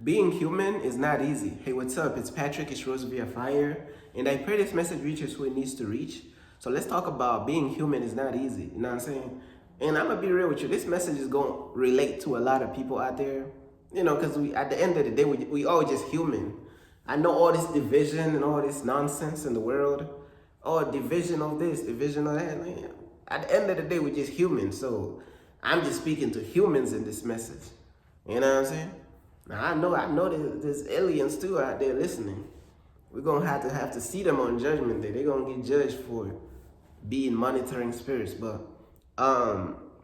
Being human is not easy. Hey, what's up? It's Patrick. It's Rose via Fire. And I pray this message reaches who it needs to reach. So let's talk about being human is not easy. You know what I'm saying? And I'm going to be real with you. This message is going to relate to a lot of people out there. Because at the end of the day, we all just human. I know all this division and all this nonsense in the world. Oh, division of this, division of that. Man. At the end of the day, we're just human. So I'm just speaking to humans in this message. You know what I'm saying? Now I know there's aliens too out there listening. We're gonna have to see them on Judgment Day. They're gonna get judged for being monitoring spirits. But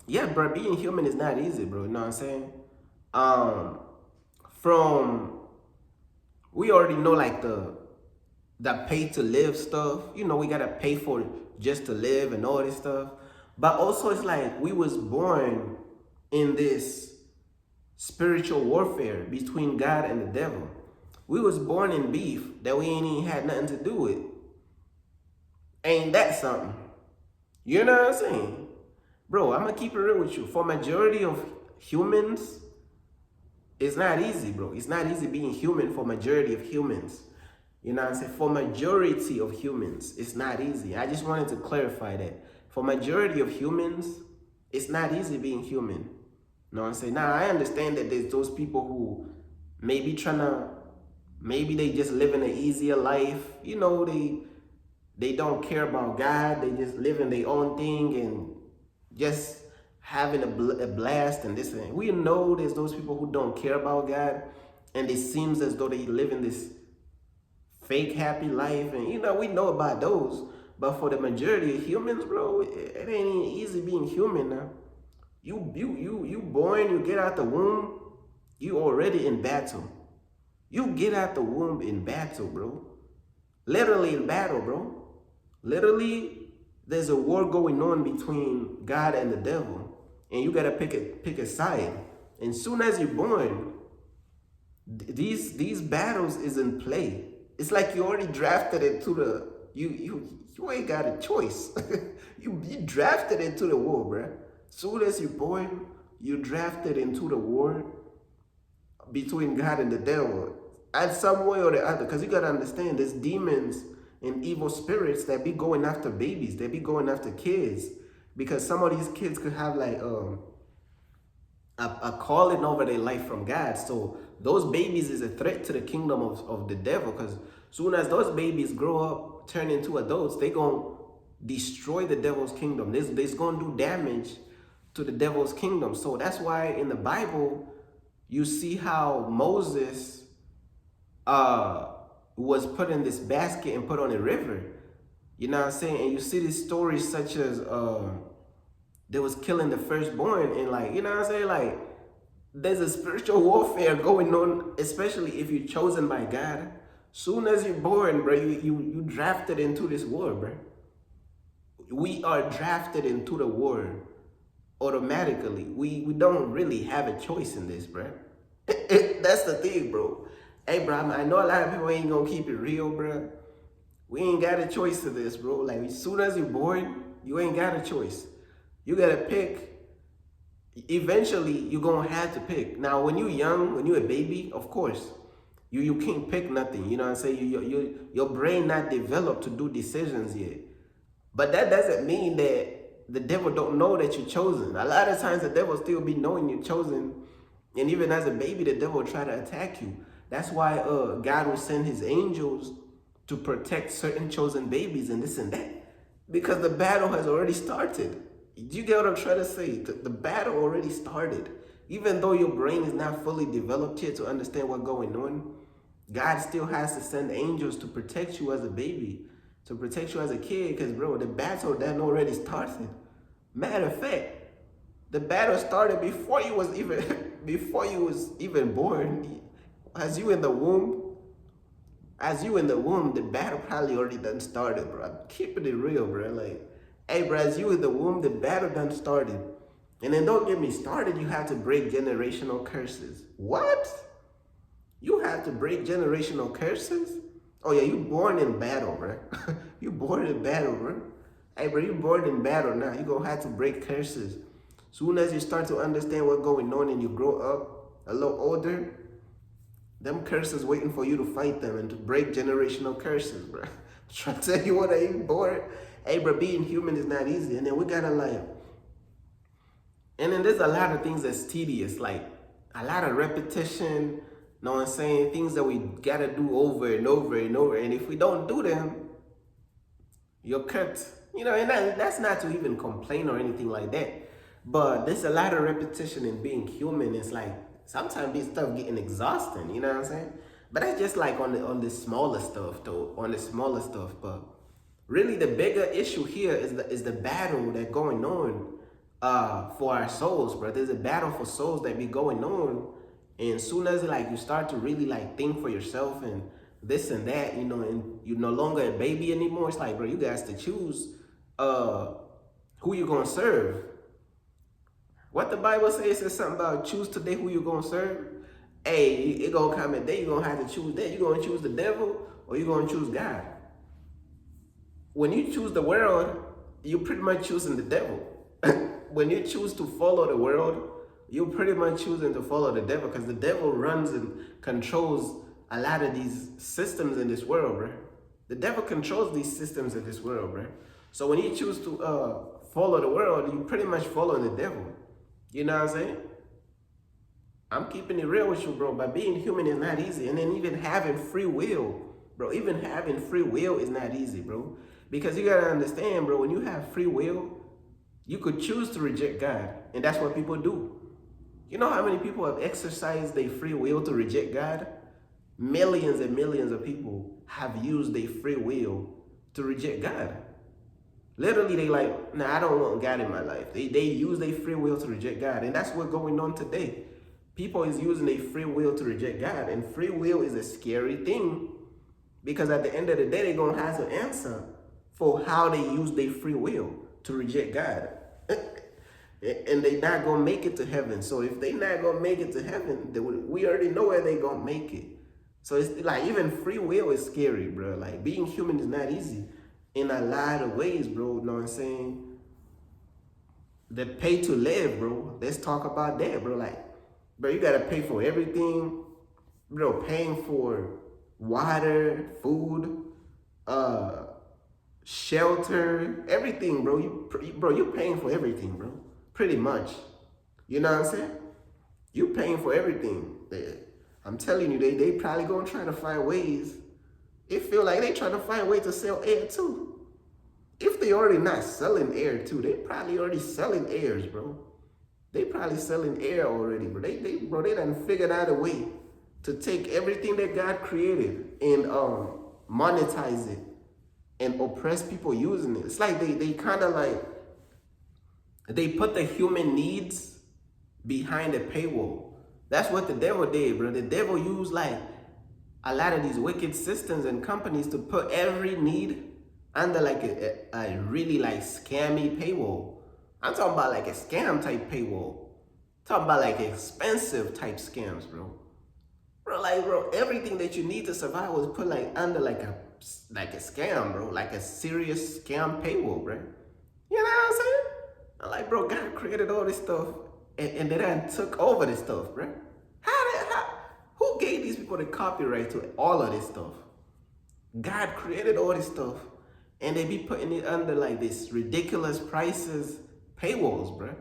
yeah, bro, being human is not easy, bro. You know what I'm saying? From we already know like the pay to live stuff. We gotta pay for just to live and all this stuff. But also it's like we was born in this spiritual warfare between God and the devil. We was born in beef that we ain't even had nothing to do with. Ain't that something? You know what I'm saying? Bro, I'm gonna keep it real with you. For majority of humans, it's not easy, bro. It's not easy being human for majority of humans. You know what I'm saying? For majority of humans, it's not easy. I just wanted to clarify that. For majority of humans, it's not easy being human. You know what I'm saying? Now, I understand that there's those people who maybe they just living an easier life. They don't care about God. They just living their own thing and just having a blast and this thing. We know there's those people who don't care about God, and it seems as though they live in this fake happy life. And we know about those. But for the majority of humans, bro, it ain't even easy being human now. You born, you get out the womb, you already in battle. You get out the womb in battle, bro. Literally in battle, bro. Literally, there's a war going on between God and the devil. And you gotta pick a side. And soon as you're born, these battles is in play. It's like you already drafted into the you ain't got a choice. you drafted into the war, bro. Soon as you're born, you drafted into the war between God and the devil. And some way or the other, because you gotta understand there's demons and evil spirits that be going after babies, they be going after kids. Because some of these kids could have like a calling over their life from God. So those babies is a threat to the kingdom of the devil, because soon as those babies grow up, turn into adults, they gonna destroy the devil's kingdom. They's gonna do damage to the devil's kingdom. So that's why in the Bible, you see how Moses was put in this basket and put on a river. You know what I'm saying? And you see these stories such as they was killing the firstborn, and like, you know what I'm saying? Like, there's a spiritual warfare going on, especially if you're chosen by God. Soon as you're born, bro, you drafted into this war, bro. We are drafted into the war automatically. We don't really have a choice in this, bro. That's the thing, bro. Hey, bro, I know a lot of people ain't gonna keep it real, bro. We ain't got a choice in this, bro. Like, as soon as you're born, you ain't got a choice. You gotta pick. Eventually, you're gonna have to pick. Now, when you're young, when you're a baby, of course, you can't pick nothing. You know what I'm saying? Your brain not developed to do decisions yet. But that doesn't mean that the devil don't know that you're chosen. A lot of times the devil still be knowing you're chosen. And even as a baby, the devil will try to attack you. That's why God will send his angels to protect certain chosen babies and this and that. Because the battle has already started. Do you get what I'm trying to say? The battle already started. Even though your brain is not fully developed yet to understand what's going on, God still has to send angels to protect you as a baby, to protect you as a kid, because, bro, the battle that already started. Matter of fact, the battle started before you was even born. As you in the womb, the battle probably already done started, bro. I'm keeping it real, bro. Like, hey, bro, as you in the womb, the battle done started. And then don't get me started, you have to break generational curses. What? You have to break generational curses? Oh yeah, you born in battle, bro. You born in battle, bro. Hey, bro, you born in battle now. You gonna have to break curses. Soon as you start to understand what's going on and you grow up a little older, Them curses waiting for you to fight them and to break generational curses, bro. Trying to tell you what, I ain't bored. Hey, bro, being human is not easy. And then we gotta like, and then there's a lot of things that's tedious, like a lot of repetition, know what I'm saying? Things that we gotta do over and over and over. And if we don't do them, you're cut. You know, and that's not to even complain or anything like that. But there's a lot of repetition in being human. It's like sometimes this stuff getting exhausting, you know what I'm saying? But that's just like on the smaller stuff though, on the smaller stuff. But really the bigger issue here is the battle that going on for our souls, bro. There's a battle for souls that be going on. And soon as like you start to really like think for yourself and this and that, you know, and you're no longer a baby anymore, it's like, bro, you guys to choose who you gonna serve. What the Bible says is something about choose today who you gonna serve. Hey, it gonna come a day you're gonna have to choose that. You gonna choose the devil or you gonna choose God. When you choose the world, you're pretty much choosing the devil. When you choose to follow the world, you're pretty much choosing to follow the devil, because the devil runs and controls a lot of these systems in this world, bro. The devil controls these systems in this world, bro. So when you choose to follow the world, you pretty much follow the devil. You know what I'm saying? I'm keeping it real with you, bro. But being human is not easy. And then even having free will, bro. Even having free will is not easy, bro. Because you gotta understand, bro, when you have free will, you could choose to reject God. And that's what people do. You know how many people have exercised their free will to reject God? Millions and millions of people have used their free will to reject God. Literally, they like, nah, I don't want God in my life. They use their free will to reject God. And that's what's going on today. People is using their free will to reject God. And free will is a scary thing, because at the end of the day, they're going to have to answer for how they use their free will to reject God. And they not going to make it to heaven. So if they not going to make it to heaven, we already know where they going to make it. So it's like even free will is scary, bro. Like being human is not easy in a lot of ways, bro. You know what I'm saying? The pay to live, bro. Let's talk about that, bro. Like, bro, you got to pay for everything. Bro, paying for water, food, shelter, everything, bro. You're paying for everything, bro. Pretty much. You know what I'm saying? You paying for everything. I'm telling you, they probably gonna try to find ways. It feel like they trying to find ways to sell air too. If they already not selling air too, they probably already selling airs, bro. They probably selling air already, bro. They done figured out a way to take everything that God created and monetize it and oppress people using it. It's like they kind of like, they put the human needs behind a paywall. That's what the devil did, bro. The devil used like a lot of these wicked systems and companies to put every need under like a really like scammy paywall. I'm talking about like a scam type paywall. I'm talking about like expensive type scams, bro. Bro, everything that you need to survive was put like under like a scam, bro. Like a serious scam paywall, bro. You know what I'm saying? I'm like, bro, God created all this stuff and they done took over this stuff, bro. Who gave these people the copyright to all of this stuff? God created all this stuff and they be putting it under like this ridiculous prices, paywalls, bro.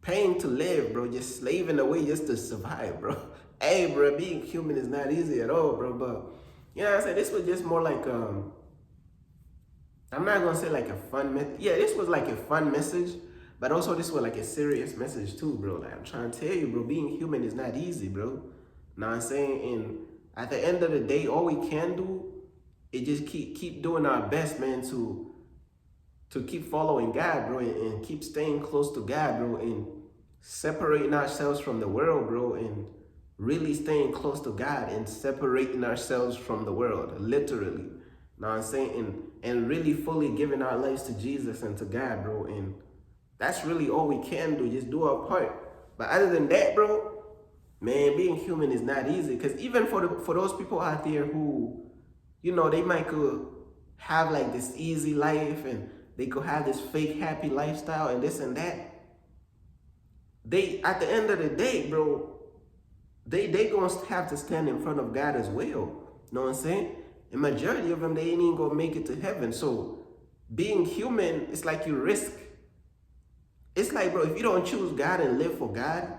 Paying to live, bro, just slaving away just to survive, bro. Hey, bro, being human is not easy at all, bro, but you know what I'm saying? This was just more like, I'm not gonna say like a fun message. Yeah, this was like a fun message, but also this was like a serious message too, bro. Like I'm trying to tell you, bro, being human is not easy, bro. Know what I'm saying? And at the end of the day, all we can do is just keep doing our best, man, to keep following God, bro, and keep staying close to God, bro, and separating ourselves from the world, bro, and really staying close to God and separating ourselves from the world, literally. Know what I'm saying? And really fully giving our lives to Jesus and to God, bro. And that's really all we can do, just do our part. But other than that, bro, man, being human is not easy. Because even for those people out there who, you know, they might could have like this easy life and they could have this fake happy lifestyle and this and that. They, at the end of the day, bro, they gonna have to stand in front of God as well. You know what I'm saying? The majority of them, they ain't even gonna make it to heaven. So being human, it's like you risk. It's like, bro, if you don't choose God and live for God,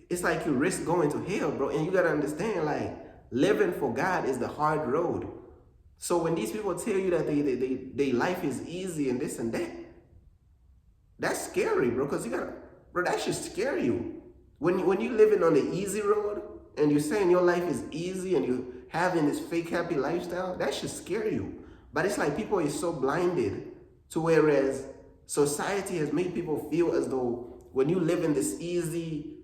it's like you risk going to hell, bro. And you gotta understand, like, living for God is the hard road. So when these people tell you that they life is easy and this and that, that's scary, bro. Because you gotta, bro, that should scare you. When you living on the easy road and you're saying your life is easy and you having this fake happy lifestyle, that should scare you. But it's like people is so blinded to whereas society has made people feel as though when you live in this easy,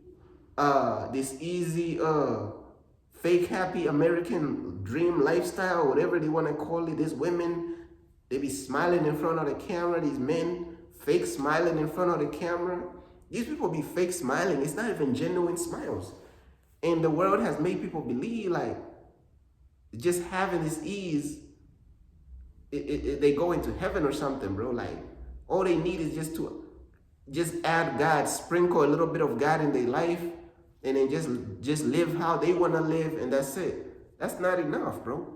fake happy American dream lifestyle, whatever they want to call it, these women, they be smiling in front of the camera, these men fake smiling in front of the camera. These people be fake smiling. It's not even genuine smiles. And the world has made people believe like just having this ease, they go into heaven or something, bro. Like all they need is just add God, sprinkle a little bit of God in their life, and then just live how they want to live, and that's it. That's not enough, bro.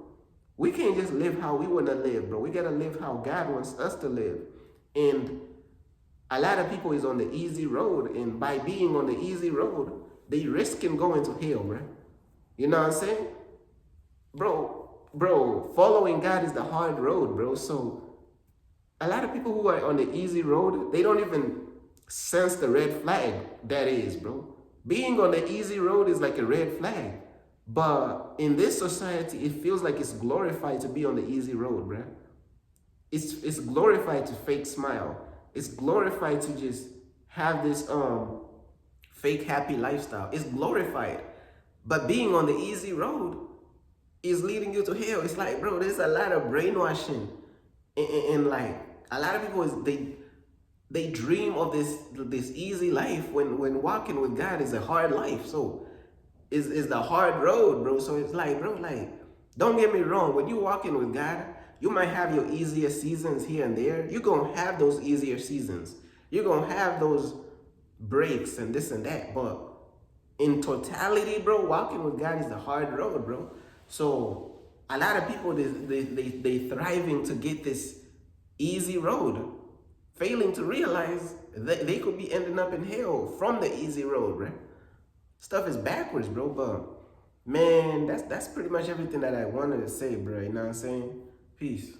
We can't just live how we want to live, bro. We got to live how God wants us to live. And a lot of people is on the easy road, and by being on the easy road, they risking going to hell, bro. You know what I'm saying? Bro, following God is the hard road, bro. So a lot of people who are on the easy road, they don't even sense the red flag that is, bro. Being on the easy road is like a red flag. But in this society, it feels like it's glorified to be on the easy road, bro. It's glorified to fake smile. It's glorified to just have this fake happy lifestyle. It's glorified. But being on the easy road is leading you to hell. It's like, bro, there's a lot of brainwashing. And like, a lot of people, they dream of this easy life when walking with God is a hard life. So it's the hard road, bro. So it's like, bro, like, don't get me wrong. When you're walking with God, you might have your easier seasons here and there. You're going to have those easier seasons. You're going to have those breaks and this and that. But in totality, bro, walking with God is the hard road, bro. So a lot of people, they thriving to get this easy road, failing to realize that they could be ending up in hell from the easy road, bro. Stuff is backwards, bro. But man, that's pretty much everything that I wanted to say, bro. You know what I'm saying? Peace.